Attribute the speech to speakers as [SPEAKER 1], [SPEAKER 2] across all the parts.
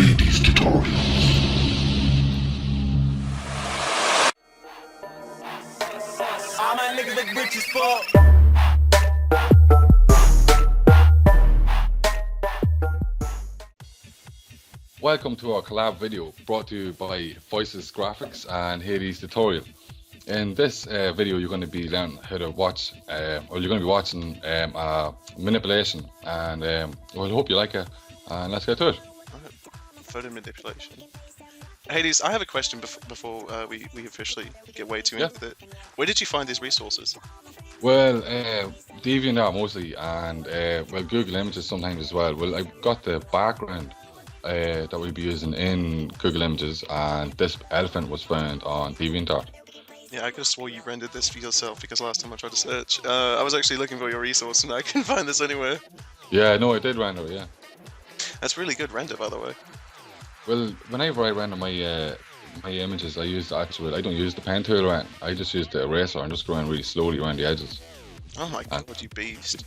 [SPEAKER 1] Baby's tutorial.
[SPEAKER 2] All my niggas look rich as fuck.
[SPEAKER 3] Welcome to our collab video brought to you by Voices Graphics and Hades Tutorial. In this video you're going to be learning how to watch, or you're going to be watching manipulation, and well, I hope you like it, and let's get to it.
[SPEAKER 4] Photo manipulation. Hades, I have a question before we officially get way too into it. Where did you find these resources?
[SPEAKER 3] Well, DeviantArt mostly, and well, Google Images sometimes as well. Well, I've got the background that we'll be using in Google Images, and this elephant was found on DeviantArt.
[SPEAKER 4] Yeah, I could have swore you rendered this for yourself, because last time I tried to search, I was actually looking for your resource and I couldn't find this anywhere.
[SPEAKER 3] Yeah, no, I did render, yeah.
[SPEAKER 4] That's really good render, by the way.
[SPEAKER 3] Well, whenever I render my my images, I use the actual. I don't use the pen tool around. I just use the eraser and just go around really slowly around the edges.
[SPEAKER 4] Oh my god, you beast!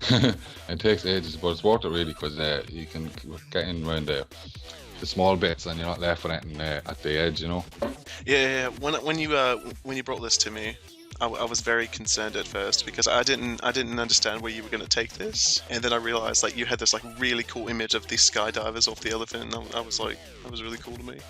[SPEAKER 3] It takes ages, but it's worth it really, because you can get in around the small bits and you're not left with anything at the edge, you know.
[SPEAKER 4] Yeah. When you brought this to me, I was very concerned at first, because I didn't understand where you were going to take this, and then I realized like you had this like really cool image of these skydivers off the elephant, and I was like, that was really cool to me.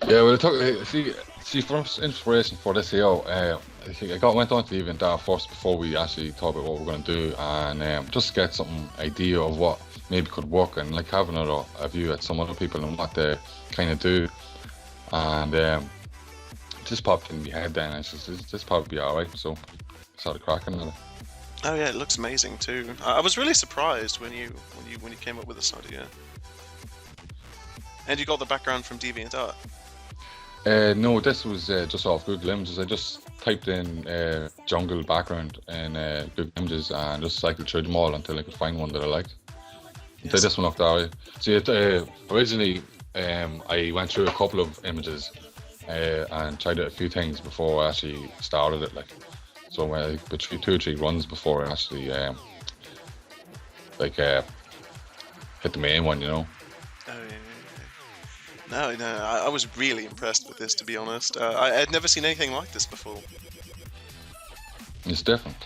[SPEAKER 3] Yeah, well, see, for inspiration for this here, I think I went on to the event first before we actually talked about what we're going to do, and just get some idea of what maybe could work, and like having a view at some other people and what they kind of do, and just popped in my head then. I said, this probably be alright, so I started cracking at it.
[SPEAKER 4] Oh yeah, it looks amazing too. I was really surprised when you came up with this idea. And you got the background from DeviantArt.
[SPEAKER 3] No, this was just off Google Images. I just typed in jungle background in Google Images and just cycled through them all until I could find one that I liked.
[SPEAKER 4] Yes.
[SPEAKER 3] Did this one up there. See, originally I went through a couple of images and tried out a few things before I actually started it. Like, so between 2 or 3 runs before I actually hit the main one, you know.
[SPEAKER 4] Oh yeah. No, I was really impressed with this, to be honest. I had never seen anything like this before.
[SPEAKER 3] It's different.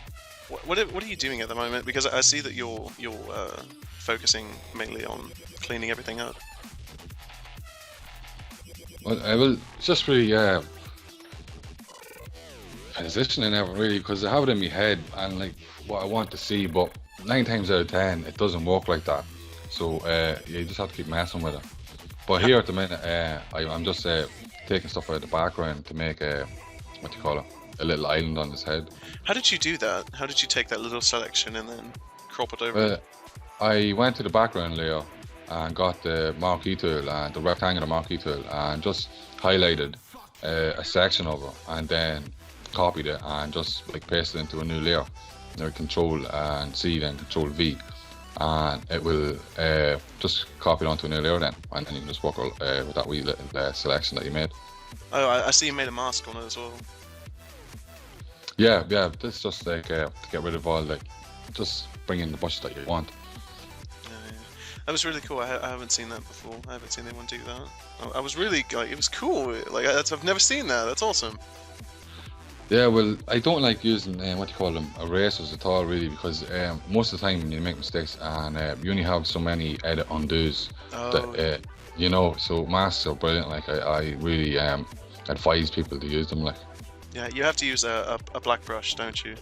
[SPEAKER 4] What are you doing at the moment? Because I see that you're focusing mainly on cleaning everything up.
[SPEAKER 3] Well, I will just really positioning it really, because I have it in my head and like what I want to see, but 9 times out of 10 it doesn't work like that. So you just have to keep messing with it. But here at the minute, I'm just taking stuff out of the background to make a little island on his head.
[SPEAKER 4] How did you do that? How did you take that little selection and then crop it over?
[SPEAKER 3] I went to the background layer and got the marquee tool and the rectangular marquee tool and just highlighted a section of it, and then copied it and just like pasted it into a new layer. You know, Control and C, then Control V, and it will just copy it onto a new layer then, and then you can just work with that wee little selection that you made.
[SPEAKER 4] Oh, I see you made a mask on it as well.
[SPEAKER 3] Yeah, this is just like to get rid of all, like, just bring in the bushes that you want.
[SPEAKER 4] Yeah. That was really cool. I haven't seen that before. I haven't seen anyone do that. I was really like, it was cool. Like I've never seen that. That's awesome.
[SPEAKER 3] Yeah, well, I don't like using erasers at all, really, because most of the time you make mistakes and you only have so many edit undos. That you know, so masks are brilliant. Like I really advise people to use them. Like,
[SPEAKER 4] yeah, you have to use a black brush, don't you?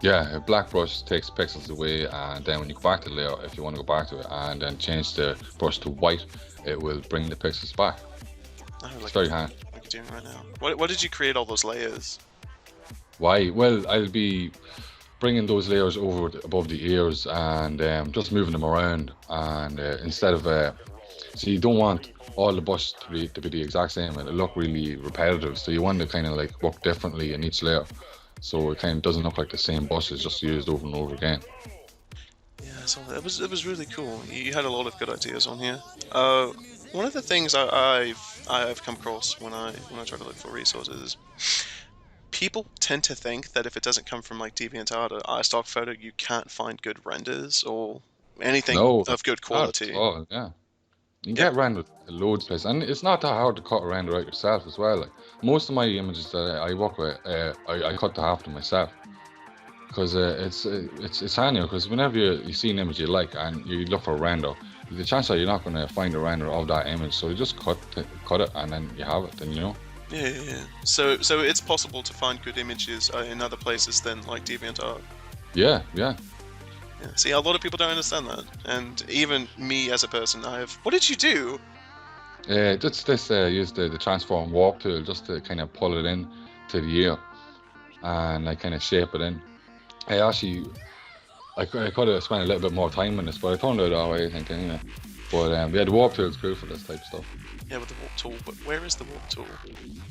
[SPEAKER 3] yeah, a black brush takes pixels away, and then when you go back to the layer, if you want to go back to it and then change the brush to white, it will bring the pixels back.
[SPEAKER 4] Oh, like
[SPEAKER 3] it's very handy.
[SPEAKER 4] Like you're doing right now. What did you create all those layers?
[SPEAKER 3] Why? Well, I'll be bringing those layers over above the ears and just moving them around, and instead of so you don't want all the brushes to be the exact same, and it look really repetitive, so you want to kind of like work differently in each layer, so it kind of doesn't look like the same brush is just used over and over again.
[SPEAKER 4] Yeah, so it was really cool. You had a lot of good ideas on here. One of the things I've come across when I try to look for resources is people tend to think that if it doesn't come from like DeviantArt or iStock Photo, you can't find good renders, or anything
[SPEAKER 3] No,
[SPEAKER 4] of good
[SPEAKER 3] not at
[SPEAKER 4] quality.
[SPEAKER 3] all. Yeah, you can
[SPEAKER 4] Yeah.
[SPEAKER 3] get render loads of places, and it's not that hard to cut a render out yourself as well. Like most of my images that I work with, I cut the half them myself. Because it's handy because whenever you see an image you like and you look for a render, the chance that you're not going to find a render of that image, so you just cut it and then you have it. Then you know.
[SPEAKER 4] Yeah. So it's possible to find good images in other places than like DeviantArt.
[SPEAKER 3] Yeah.
[SPEAKER 4] Yeah. See, a lot of people don't understand that, and even me as a person, What did you do?
[SPEAKER 3] Just use the transform warp tool just to kind of pull it in to the ear and like kind of shape it in. I could have spent a little bit more time on this, but I turned it out that way, I think, anyway. But yeah, the warp tool is cool for this type of stuff.
[SPEAKER 4] Yeah, with the warp tool, but where is the warp tool?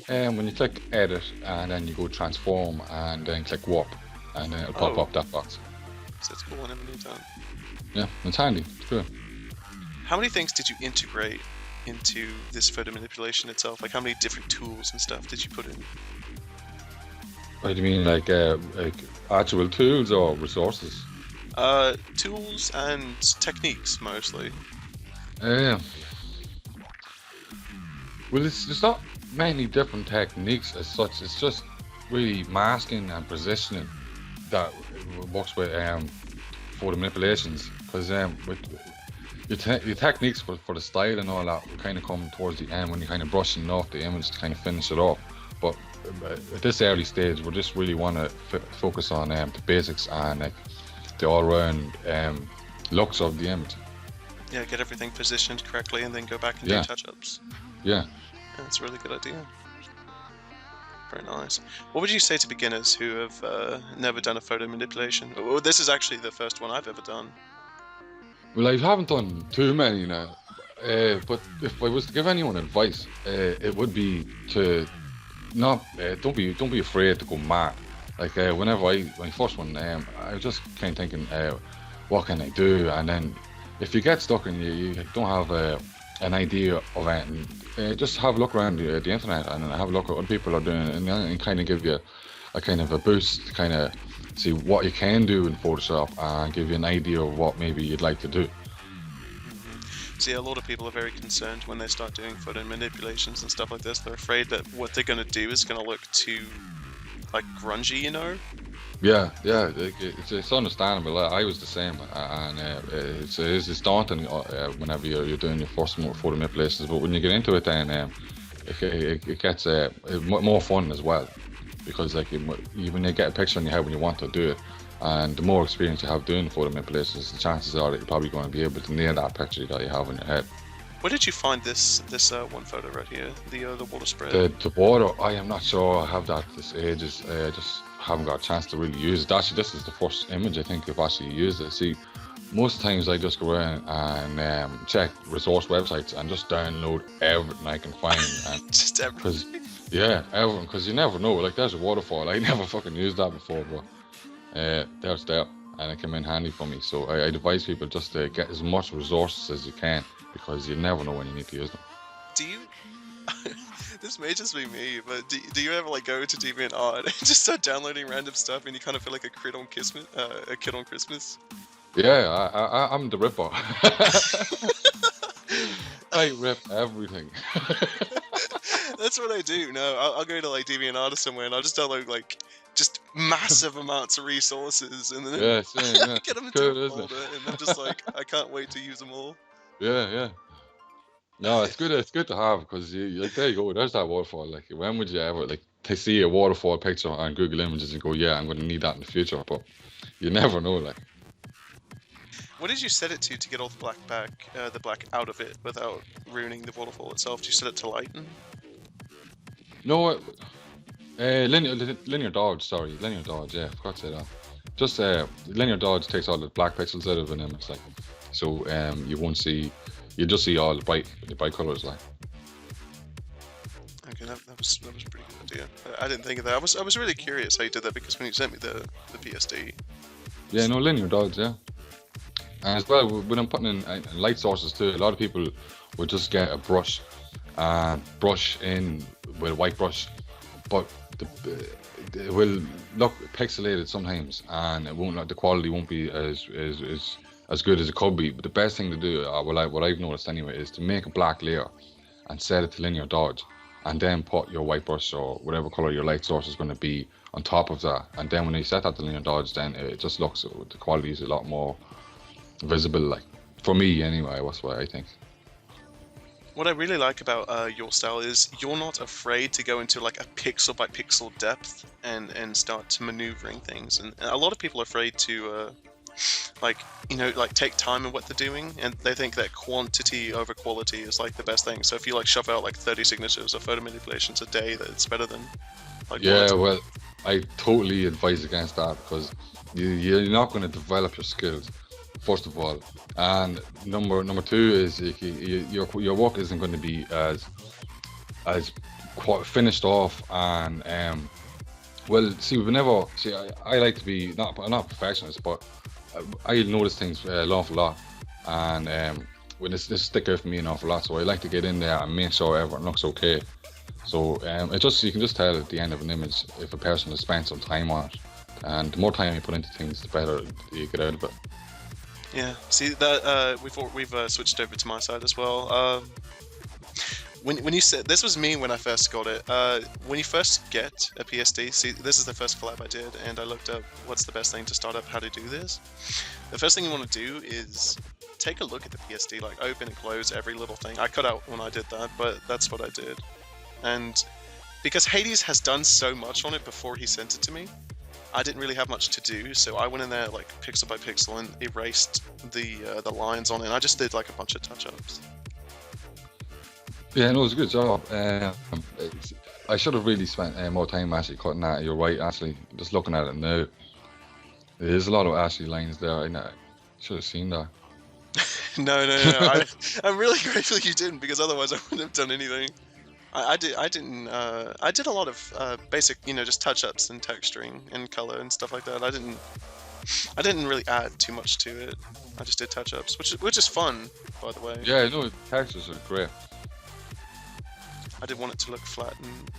[SPEAKER 3] When you click edit and then you go transform and then click warp, and then it'll pop up that box.
[SPEAKER 4] So it's cool, I never knew that.
[SPEAKER 3] Yeah, it's handy. It's cool.
[SPEAKER 4] How many things did you integrate into this photo manipulation itself? Like, how many different tools and stuff did you put in?
[SPEAKER 3] What do you mean, like actual tools or resources?
[SPEAKER 4] Tools and techniques mostly.
[SPEAKER 3] Well, there's not many different techniques as such. It's just really masking and positioning that works with photo manipulations. Because with your techniques for the style and all that will kind of come towards the end when you're kind of brushing off the image to kind of finish it off. But at this early stage, we just really want to focus on the basics and like the all-round looks of the image.
[SPEAKER 4] Yeah, get everything positioned correctly and then go back and do touch-ups.
[SPEAKER 3] Yeah.
[SPEAKER 4] That's a really good idea. Very nice. What would you say to beginners who have never done a photo manipulation? Well, this is actually the first one I've ever done.
[SPEAKER 3] Well, I haven't done too many now, but if I was to give anyone advice, it would be to not don't be afraid to go mad. Like when I first one, I was just kind of thinking, what can I do? And then if you get stuck and you don't have an idea of anything, just have a look around the internet and have a look at what people are doing, and kind of give you a kind of a boost to kind of see what you can do in Photoshop and give you an idea of what maybe you'd like to do.
[SPEAKER 4] See, a lot of people are very concerned when they start doing photo manipulations and stuff like this. They're afraid that what they're going to do is going to look too, like, grungy, you know?
[SPEAKER 3] Yeah, it's understandable. I was the same, and it's daunting whenever you're doing your first photo manipulations. But when you get into it, then it gets more fun as well, because like when you get a picture in your head when you want to do it, and the more experience you have doing photo manipulations, the chances are that you're probably going to be able to nail that picture that you have in your head.
[SPEAKER 4] Where did you find this one photo right here, the water spread?
[SPEAKER 3] The water, I am not sure I have that this ages. I just haven't got a chance to really use it. Actually, this is the first image I think I've actually used it. See, most times I just go around and check resource websites and just download everything I can find. And
[SPEAKER 4] just everything.
[SPEAKER 3] Yeah, everything, because you never know. Like, there's a waterfall. I never fucking used that before, but there's there, and it came in handy for me. So I advise people just to get as much resources as you can, because you never know when you need to use them.
[SPEAKER 4] Do you? This may just be me, but do you ever like go to DeviantArt and just start downloading random stuff, and you kind of feel like a kid on Christmas?
[SPEAKER 3] Yeah, I'm the ripper. I rip everything.
[SPEAKER 4] That's what I do. No, I'll go to like DeviantArt or somewhere, and I'll just download like just massive amounts of resources, and then
[SPEAKER 3] yeah.
[SPEAKER 4] get them into a folder, and I'm just like, I can't wait to use them all.
[SPEAKER 3] Yeah. No, it's good. It's good to have, because like, there you go. There's that waterfall. Like, when would you ever like to see a waterfall picture on Google Images and go, yeah, I'm going to need that in the future? But you never know. Like,
[SPEAKER 4] what did you set it to get all the black the black out of it without ruining the waterfall itself? Did you set it to lighten?
[SPEAKER 3] No, linear dodge. Sorry, linear dodge. Yeah, I forgot to say that. Just linear dodge takes all the black pixels out of an image, like, so you just see all the bright colors, like.
[SPEAKER 4] Okay, that was a pretty good idea. I didn't think of that. I was really curious how you did that, because when you sent me the PSD.
[SPEAKER 3] Yeah, no, linear dodge, yeah. And as well, when I'm putting in light sources too, a lot of people would just get a brush in with a white brush, but it will look pixelated sometimes, and it won't. The quality won't be as as good as it could be. But the best thing to do, what I've noticed anyway, is to make a black layer and set it to linear dodge, and then put your white brush or whatever color your light source is going to be on top of that. And then when you set that to linear dodge, then it just looks, the quality is a lot more visible. Like for me anyway, that's what I think.
[SPEAKER 4] What I really like about your style is you're not afraid to go into like a pixel by pixel depth and start maneuvering things. And a lot of people are afraid to like take time in what they're doing, and they think that quantity over quality is like the best thing. So if you like shove out like 30 signatures or photo manipulations a day, that it's better than like
[SPEAKER 3] Yeah, well, I totally advise against that, because you're not going to develop your skills, first of all, and number two is your work isn't going to be as finished off. And well, see, I like to be not a perfectionist, but I notice things an awful lot, and when this stick out for me an awful lot, so I like to get in there and make sure everything looks okay. So you can just tell at the end of an image if a person has spent some time on it, and the more time you put into things, the better you get out of it.
[SPEAKER 4] Yeah, see that we've switched over to my side as well. When you said, this was me when I first got it. When you first get a PSD, see, this is the first collab I did, and I looked up what's the best thing to start up, how to do this. The first thing you want to do is take a look at the PSD, like open and close every little thing. I cut out when I did that, but that's what I did. And because Hades has done so much on it before he sent it to me, I didn't really have much to do, so I went in there like pixel by pixel and erased the lines on it, and I just did like a bunch of touch-ups.
[SPEAKER 3] Yeah, no, it was a good job. I should have really spent more time actually cutting that. You're right, actually, just looking at it now, there's a lot of actually lines there. I should have seen that.
[SPEAKER 4] No. I'm really grateful you didn't, because otherwise I wouldn't have done anything. I did a lot of basic, just touch-ups and texturing and color and stuff like that. I didn't really add too much to it. I just did touch-ups, which is fun, by the way.
[SPEAKER 3] Yeah, no, the textures are great.
[SPEAKER 4] I didn't want it to look flat and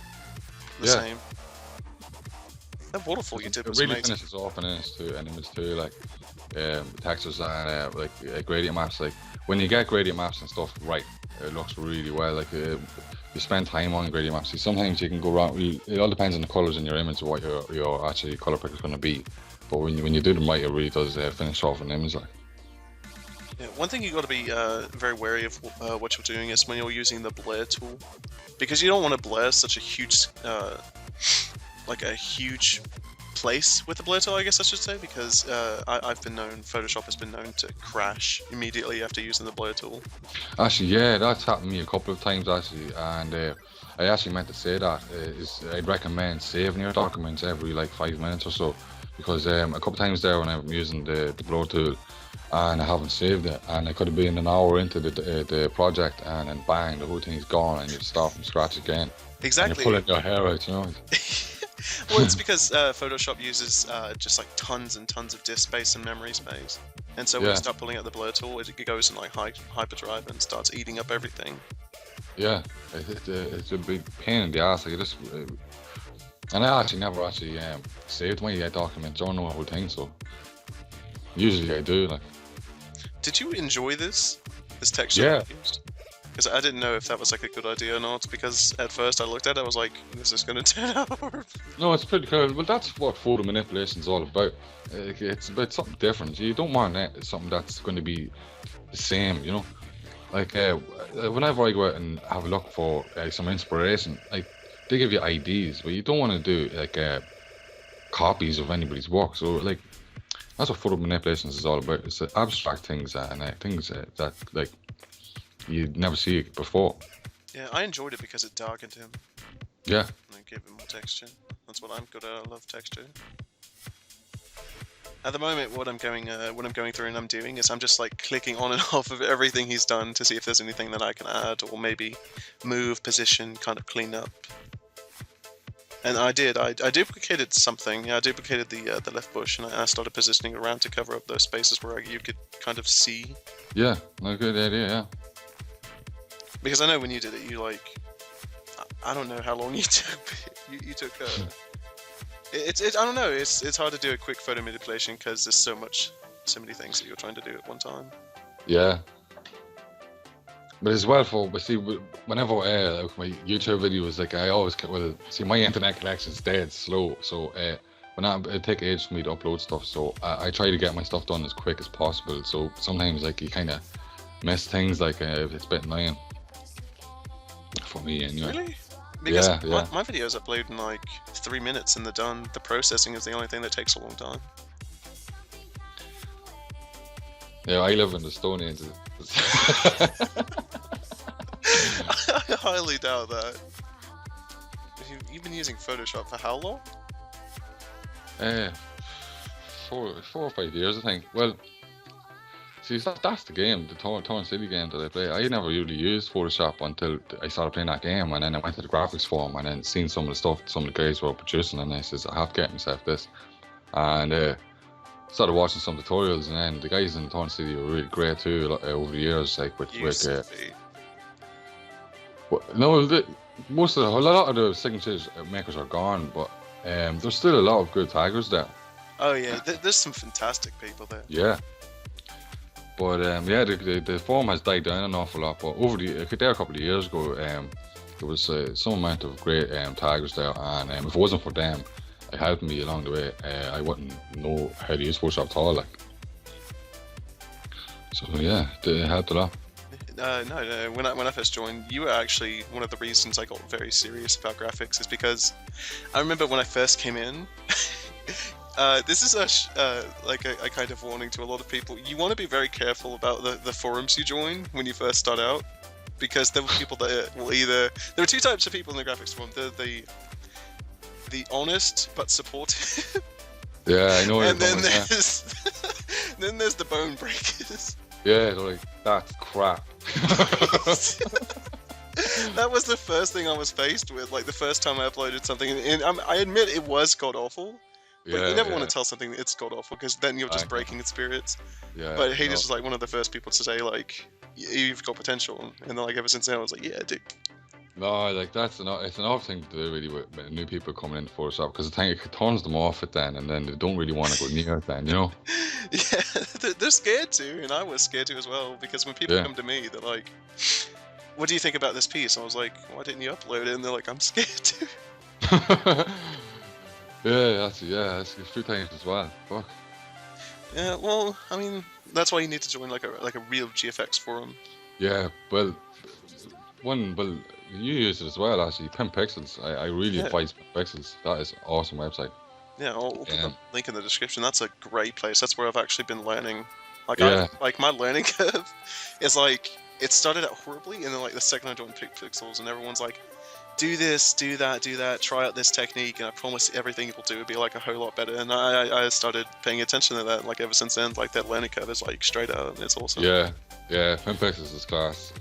[SPEAKER 4] the
[SPEAKER 3] Yeah.
[SPEAKER 4] same. That waterfall you did was
[SPEAKER 3] It really
[SPEAKER 4] amazing.
[SPEAKER 3] finishes off an image too, like textures and gradient maps. Like when you get gradient maps and stuff right, it looks really well. Like you spend time on gradient maps. See, sometimes you can go wrong. It all depends on the colors in your image of what your actually color pick is going to be. But when you do them right, it really does finish off an image like.
[SPEAKER 4] Yeah, one thing you got to be very wary of what you're doing is when you're using the blur tool, because you don't want to blur such a huge, like a huge place with the blur tool, I guess I should say, because Photoshop has been known to crash immediately after using the blur tool.
[SPEAKER 3] Actually, yeah, that's happened to me a couple of times actually, and I actually meant to say that I'd recommend saving your documents every like 5 minutes or so, because a couple of times there when I'm using the blur tool, and I haven't saved it, and I could have been an hour into the project, and then bang, the whole thing's gone, and you start from scratch again.
[SPEAKER 4] Exactly.
[SPEAKER 3] And you're pulling your hair out,
[SPEAKER 4] Well, it's because Photoshop uses just like tons and tons of disk space and memory space, and so when you start pulling out the blur tool, it goes in like hyperdrive and starts eating up everything.
[SPEAKER 3] Yeah, it's a big pain in the ass. Like and I actually never saved my documents or the whole thing, so usually I do. Like,
[SPEAKER 4] did you enjoy this texture
[SPEAKER 3] Yeah.
[SPEAKER 4] you used? Because I didn't know if that was like a good idea or not, because at first I looked at it, I was like, this is going to turn out horrible.
[SPEAKER 3] No, it's pretty cool. Well, that's what photo manipulation is all about. It's about something different. You don't want something that's going to be the same, Like whenever I go out and have a look for some inspiration, like they give you ideas, but you don't want to do like copies of anybody's work. So like that's what photo manipulation is all about. It's abstract things and things that like you'd never see it before.
[SPEAKER 4] Yeah, I enjoyed it because it darkened him.
[SPEAKER 3] Yeah.
[SPEAKER 4] And gave him more texture. That's what I'm good at. I love texture. At the moment, what I'm going through and I'm doing is I'm just like clicking on and off of everything he's done to see if there's anything that I can add, or maybe move, position, kind of clean up. And I did. I duplicated something. Yeah, I duplicated the left bush, and I started positioning it around to cover up those spaces where you could kind of see.
[SPEAKER 3] Yeah, no, good idea. Yeah.
[SPEAKER 4] Because I know when you did it, you like, I don't know how long you took. You took. I don't know. It's hard to do a quick photo manipulation because there's so much so many things that you're trying to do at one time.
[SPEAKER 3] Yeah. But as well, but see, whenever like my YouTube videos, like I always see my internet connection's dead slow, so it take ages for me to upload stuff. So I try to get my stuff done as quick as possible. So sometimes like you kind of miss things, like it's a bit annoying for me anyway.
[SPEAKER 4] Really? Because
[SPEAKER 3] Yeah.
[SPEAKER 4] my videos upload in like 3 minutes and they're done. The processing is the only thing that takes a long time.
[SPEAKER 3] Yeah, I live in the Stone Age.
[SPEAKER 4] I highly doubt that. You've been using Photoshop for how long?
[SPEAKER 3] 4 or 5 years, I think. Well, see, that's the game, the Torn City game that I play. I never really used Photoshop until I started playing that game, and then I went to the graphics forum and then seen some of the stuff some of the guys were producing, and I says, I have to get myself this. And started watching some tutorials, and then the guys in Torn City were really great too over the years, like with no, a lot of the signatures makers are gone, but there's still a lot of good taggers there.
[SPEAKER 4] Oh yeah, there's some fantastic people there.
[SPEAKER 3] Yeah. But yeah, the forum has died down an awful lot. But there a couple of years ago, there was some amount of great taggers there, and if it wasn't for them, it helped me along the way. I wouldn't know how to use Photoshop at all, like. So yeah, it helped a lot.
[SPEAKER 4] No. When I first joined, you were actually one of the reasons I got very serious about graphics. Is because I remember when I first came in. This is like a kind of warning to a lot of people. You want to be very careful about the forums you join when you first start out, because there were people that will either... There are two types of people in the graphics forum. The honest but supportive.
[SPEAKER 3] Yeah, I know.
[SPEAKER 4] And then there's the bone breakers.
[SPEAKER 3] Yeah, they're like, that's crap.
[SPEAKER 4] That was the first thing I was faced with, like the first time I uploaded something, and I admit it was god awful. But you never want to tell something that it's god awful, because then you're just breaking its spirits.
[SPEAKER 3] Yeah.
[SPEAKER 4] But Hades was like one of the first people to say like, you've got potential, and then like ever since then I was like, yeah, dude.
[SPEAKER 3] No, like it's another thing to do really with new people coming into Photoshop, because the thing it turns them off it then, and then they don't really want to go near it then, you know.
[SPEAKER 4] Yeah, they're scared to, and I was scared to as well, because when people come to me, they're like, what do you think about this piece? And I was like, why didn't you upload it? And they're like, I'm scared to.
[SPEAKER 3] Yeah, that's a few times as well. Fuck.
[SPEAKER 4] Yeah, well, I mean, that's why you need to join like a real GFX forum.
[SPEAKER 3] Yeah, well, you use it as well, actually. Pimp Pixels. I really advise Pimp Pixels. That is an awesome website.
[SPEAKER 4] Yeah, I'll put the link in the description. That's a great place. That's where I've actually been learning. Like, like my learning curve is like, it started out horribly, and then like the second I joined Pixels, and everyone's like, do this, do that, try out this technique, and I promise everything you'll do will be like a whole lot better. And I started paying attention to that, like ever since then. Like that learning curve is like straight out, and it's awesome.
[SPEAKER 3] Yeah, Pimp Pixels is class.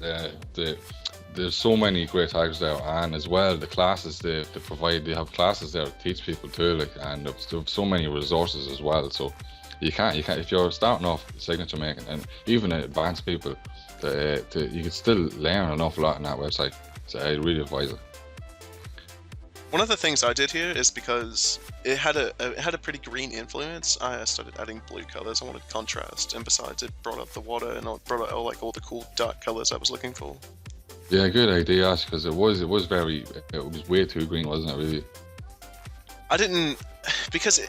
[SPEAKER 3] There's so many great taggers there, and as well the classes they provide. They have classes there to teach people too, like, and there's so many resources as well. So you can't if you're starting off signature making, and even advanced people, you can still learn an awful lot on that website. So I really advise it.
[SPEAKER 4] One of the things I did here is because it had a pretty green influence. I started adding blue colors. I wanted contrast, and besides, it brought up the water, and it brought out all the cool dark colors I was looking for.
[SPEAKER 3] Yeah, good idea, Ash, because it was way too green, wasn't it? Really.
[SPEAKER 4] I didn't, because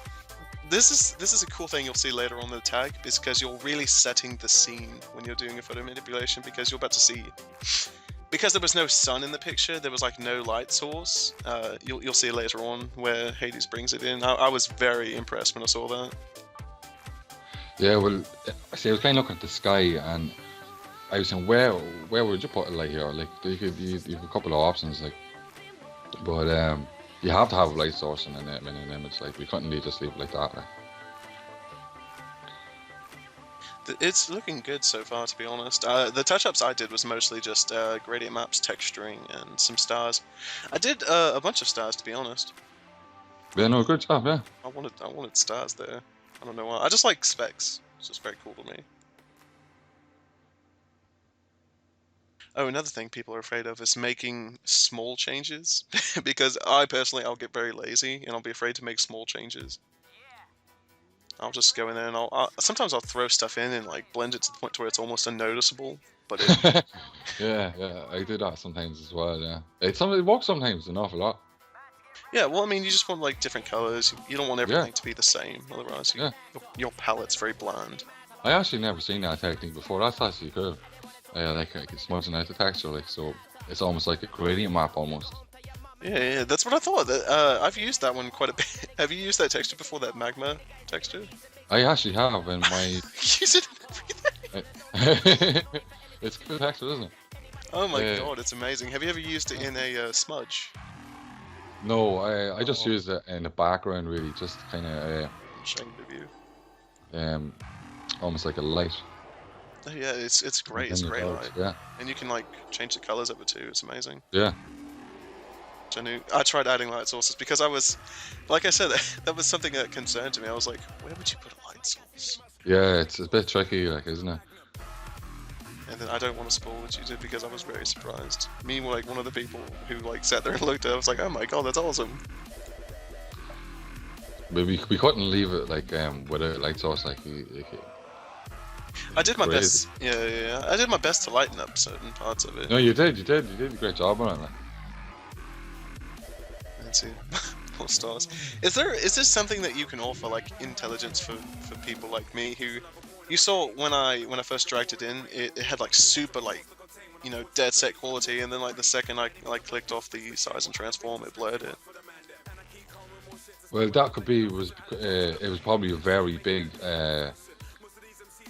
[SPEAKER 4] this is a cool thing you'll see later on in the tag, is because you're really setting the scene when you're doing a photo manipulation, because you're about to see. Because there was no sun in the picture, there was like no light source. You'll see later on where Hades brings it in. I was very impressed when I saw that.
[SPEAKER 3] Yeah, well, see, I was kind of looking at the sky, and I was saying, where would you put it, like here? Like you have a couple of options, like, but you have to have a light source in an image. Like we couldn't just leave it like that. Like.
[SPEAKER 4] It's looking good so far, to be honest. The touch-ups I did was mostly just gradient maps, texturing, and some stars. I did a bunch of stars, to be honest.
[SPEAKER 3] Yeah, no, good job, yeah.
[SPEAKER 4] I wanted stars there. I don't know why. I just like specs. It's just very cool to me. Oh, another thing people are afraid of is making small changes. Because I'll get very lazy, and I'll be afraid to make small changes. I'll just go in there and sometimes I'll throw stuff in and like blend it to the point where it's almost unnoticeable. But it,
[SPEAKER 3] Yeah, I do that sometimes as well. Yeah, it works sometimes an awful lot.
[SPEAKER 4] yeah, well, I mean, you just want like different colors. You don't want
[SPEAKER 3] Yeah,
[SPEAKER 4] everything to be the same, otherwise
[SPEAKER 3] yeah.
[SPEAKER 4] your palette's very bland.
[SPEAKER 3] I actually never seen that technique before. That's actually cool. Like it's smudging out the texture, like so. It's almost like a gradient map almost.
[SPEAKER 4] Yeah, that's what I thought. I've used that one quite a bit. Have you used that texture before? That magma texture?
[SPEAKER 3] I actually have in my.
[SPEAKER 4] Use it in everything.
[SPEAKER 3] It's good texture, isn't it?
[SPEAKER 4] Oh my
[SPEAKER 3] Yeah.
[SPEAKER 4] god, it's amazing. Have you ever used it in a smudge?
[SPEAKER 3] No, I just
[SPEAKER 4] Oh.
[SPEAKER 3] used it in the background, really, just kind of
[SPEAKER 4] I'm showing the view.
[SPEAKER 3] almost like a light.
[SPEAKER 4] Oh, yeah, it's great. It's
[SPEAKER 3] within the
[SPEAKER 4] great
[SPEAKER 3] dogs.
[SPEAKER 4] light,
[SPEAKER 3] Yeah,
[SPEAKER 4] and you can like change the colors of it too. It's amazing.
[SPEAKER 3] yeah.
[SPEAKER 4] I tried adding light sources because I was, like I said, that was something that concerned me. I was like, where would you put a light source?
[SPEAKER 3] Yeah, it's a bit tricky, like, isn't it?
[SPEAKER 4] And then I don't want to spoil what you did because I was very surprised. Me, like one of the people who like sat there and looked at it, I was like, oh my god, that's awesome.
[SPEAKER 3] But we couldn't leave it like with a light source, like,
[SPEAKER 4] I did my
[SPEAKER 3] Crazy.
[SPEAKER 4] best. Yeah. I did my best to lighten up certain parts of it.
[SPEAKER 3] No, you did a great job on it. Like.
[SPEAKER 4] Let's see. More stars. Is this something that you can offer like intelligence for people like me who you saw when I first dragged it in, it had like super like dead set quality, and then like the second I clicked off the size and transform, it blurred it.
[SPEAKER 3] Well, that could be it was probably a very big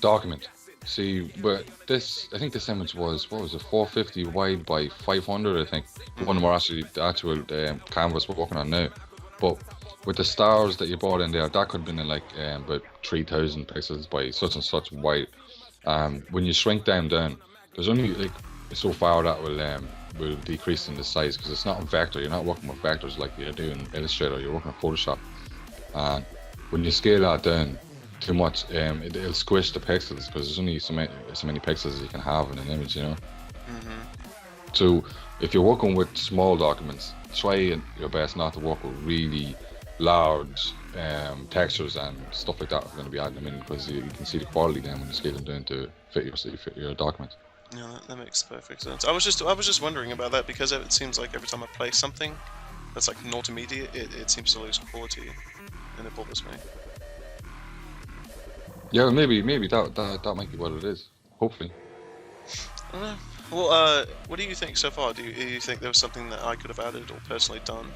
[SPEAKER 3] document. See, but I think this image was, what was it, 450 wide by 500, I think. The one we're actually, the actual canvas we're working on now. But with the stars that you brought in there, that could have been in like about 3,000 pixels by such and such wide. When you shrink down, there's only like so far that will decrease in the size, because it's not a vector. You're not working with vectors like you do in Illustrator. You're working with Photoshop. And when you scale that down too much, it'll squish the pixels, because there's only so many pixels you can have in an image, So if you're working with small documents, try your best not to work with really large textures and stuff like that. We're going to be adding them in, because you can see the quality then when you scale them down to fit your document.
[SPEAKER 4] Yeah, that makes perfect sense. I was just wondering about that because it seems like every time I play something that's like not immediate, it seems to lose quality, and it bothers me.
[SPEAKER 3] Yeah, maybe that might be what it is. Hopefully.
[SPEAKER 4] I don't know. Well, what do you think so far? Do you think there was something that I could have added or personally done?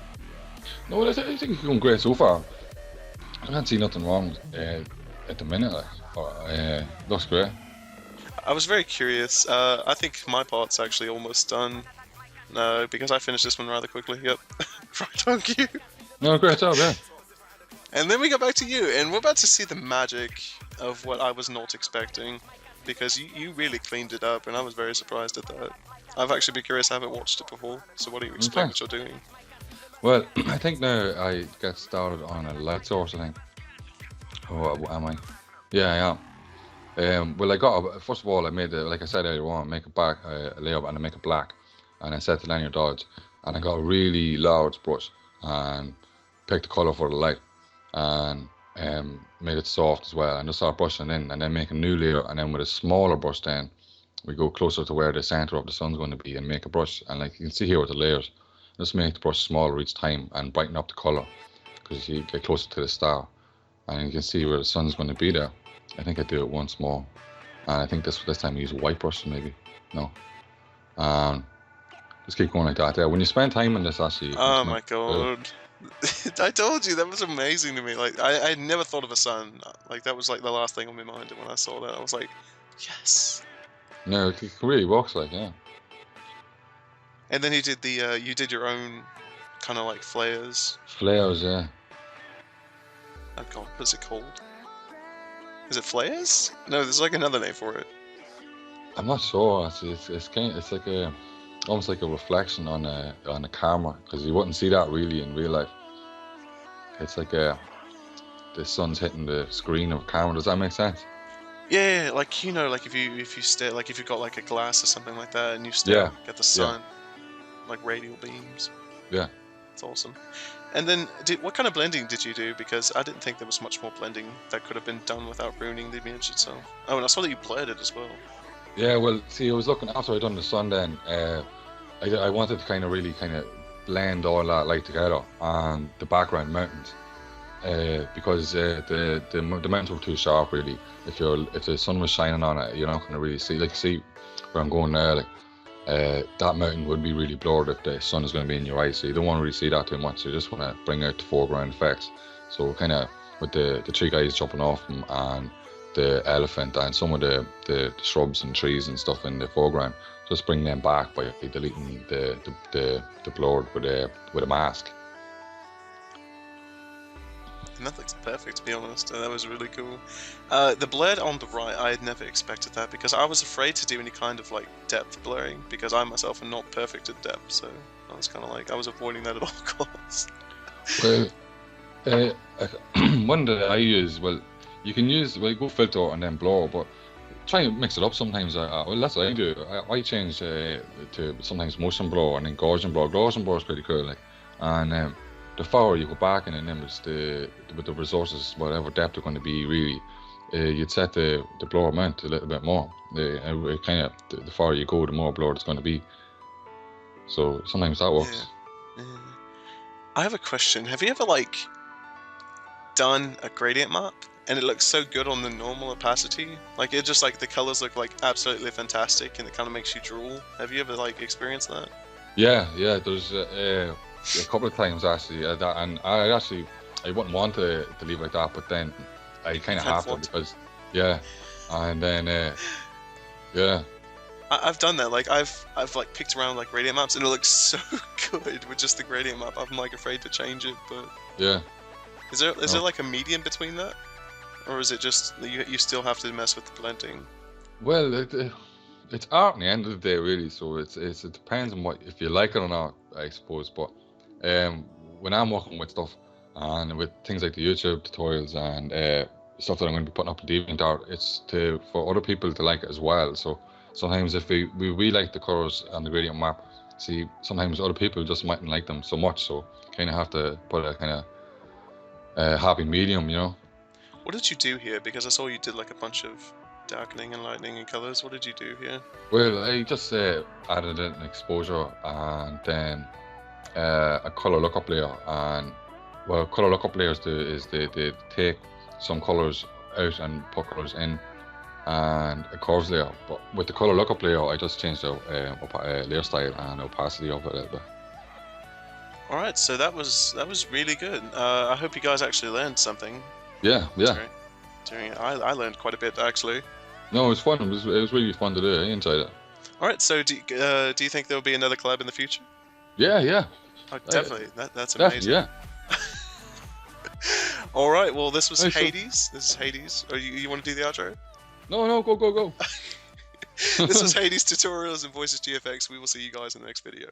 [SPEAKER 3] No, I think you're going great so far. I can't see nothing wrong at the minute. Looks great.
[SPEAKER 4] I was very curious. I think my part's actually almost done. No, because I finished this one rather quickly. Yep. Right on cue.
[SPEAKER 3] No, great job, yeah.
[SPEAKER 4] And then we go back to you, and we're about to see the magic of what I was not expecting, because you really cleaned it up, and I was very surprised at that. I've actually been curious. I haven't watched it before. So what do you expect that you're doing?
[SPEAKER 3] Well, I think now I get started on a light source, I think. Oh, am I? Yeah, I am. Well, first of all, I made like I said earlier on, make a layout and I make it black, and I set the linear dodge, and I got a really large brush and picked the color for the light, and made it soft as well, and just start brushing in, and then make a new layer, and then with a smaller brush, then we go closer to where the center of the sun's going to be and make a brush, and like you can see here with the layers, just make the brush smaller each time and brighten up the color, because you get closer to the star, and you can see where the sun's going to be there. I think I do it once more, and I think this time I use a white brush, maybe. No. Just keep going like that. Yeah, when you spend time on this, actually.
[SPEAKER 4] Oh my god. I told you, that was amazing to me. Like, I never thought of a sun. Like, that was like the last thing on my mind, and when I saw that, I was like, yes.
[SPEAKER 3] No, it really works, like, yeah.
[SPEAKER 4] And then you did your own kind of like flares.
[SPEAKER 3] Flares, yeah.
[SPEAKER 4] Oh god, what's it called? Is it flares? No, there's like another name for it.
[SPEAKER 3] I'm not sure. It's like almost like a reflection on a camera, because you wouldn't see that really in real life. It's like the sun's hitting the screen of a camera. Does that make sense?
[SPEAKER 4] Yeah, like like if you stare, like if you've got like a glass or something like that, and you stare at the sun, like radial beams.
[SPEAKER 3] Yeah.
[SPEAKER 4] It's awesome. And then, what kind of blending did you do? Because I didn't think there was much more blending that could have been done without ruining the image itself. Oh, and I saw that you blurred it as well.
[SPEAKER 3] Yeah, well, see, I was looking after I done the sun. Then I wanted to kind of really kind of blend all that light together and the background mountains. Because the mountains were too sharp really. If the sun was shining on it, you're not gonna really see where I'm going now. That mountain would be really blurred if the sun is going to be in your eyes, so you don't want to really see that too much. So you just want to bring out the foreground effects. So kind of with the three guys jumping off them and the elephant and some of the shrubs and trees and stuff in the foreground, just bring them back by deleting the blurred with a mask.
[SPEAKER 4] And that looks perfect, to be honest. That was really cool. The blurred on the right, I had never expected that because I was afraid to do any kind of like depth blurring because I myself am not perfect at depth. So I was kind of like I was avoiding that at all costs.
[SPEAKER 3] Well, one that I use, you can use go filter and then blur, but try and mix it up sometimes. Well, that's what I do. I change to sometimes motion blur and then Gaussian blur. Gaussian blur is pretty cool, and the farther you go back in an image, with the resources, whatever depth they're going to be, really, you'd set the blur amount a little bit more. The farther you go, the more blurred it's going to be. So sometimes that works.
[SPEAKER 4] Yeah. I have a question. Have you ever done a gradient map and it looks so good on the normal opacity? It just the colors look absolutely fantastic and it kind of makes you drool. Have you ever experienced that?
[SPEAKER 3] Yeah. There's a couple of times actually, and I wouldn't want to leave like that, but then I kind of have to because and then
[SPEAKER 4] I've done that. I've picked around gradient maps and it looks so good with just the gradient map. I'm afraid to change it, but
[SPEAKER 3] yeah.
[SPEAKER 4] Is there a medium between that, or is it just you still have to mess with the blending?
[SPEAKER 3] Well, it's art in the end of the day, really. So it depends on if you like it or not, I suppose. But when I'm working with stuff and with things like the YouTube tutorials and stuff that I'm going to be putting up in DeviantArt, it's for other people to like it as well. So sometimes if we like the colors and the gradient map, sometimes other people just mightn't like them so much. So kind of have to put a kind of happy medium,
[SPEAKER 4] What did you do here? Because I saw you did a bunch of darkening and lightening and colors. What did you do here?
[SPEAKER 3] Well, I just added an exposure and then a color lookup layer. And color lookup layers they take some colors out and put colors in, and a curves layer. But with the color lookup layer, I just changed the layer style and opacity of it a little bit.
[SPEAKER 4] All right, so that was really good. I hope you guys actually learned something.
[SPEAKER 3] Yeah.
[SPEAKER 4] During it. I learned quite a bit actually.
[SPEAKER 3] No, it was fun. It was really fun to do. I enjoyed it.
[SPEAKER 4] All right, so do you think there will be another collab in the future?
[SPEAKER 3] Yeah.
[SPEAKER 4] Oh, definitely. That's amazing.
[SPEAKER 3] Yeah.
[SPEAKER 4] All right. Well, this was
[SPEAKER 3] Hey,
[SPEAKER 4] Hades. This is Hades. Oh, you want to do the outro?
[SPEAKER 3] No, go.
[SPEAKER 4] This was Hades Tutorials and Voices GFX. We will see you guys in the next video.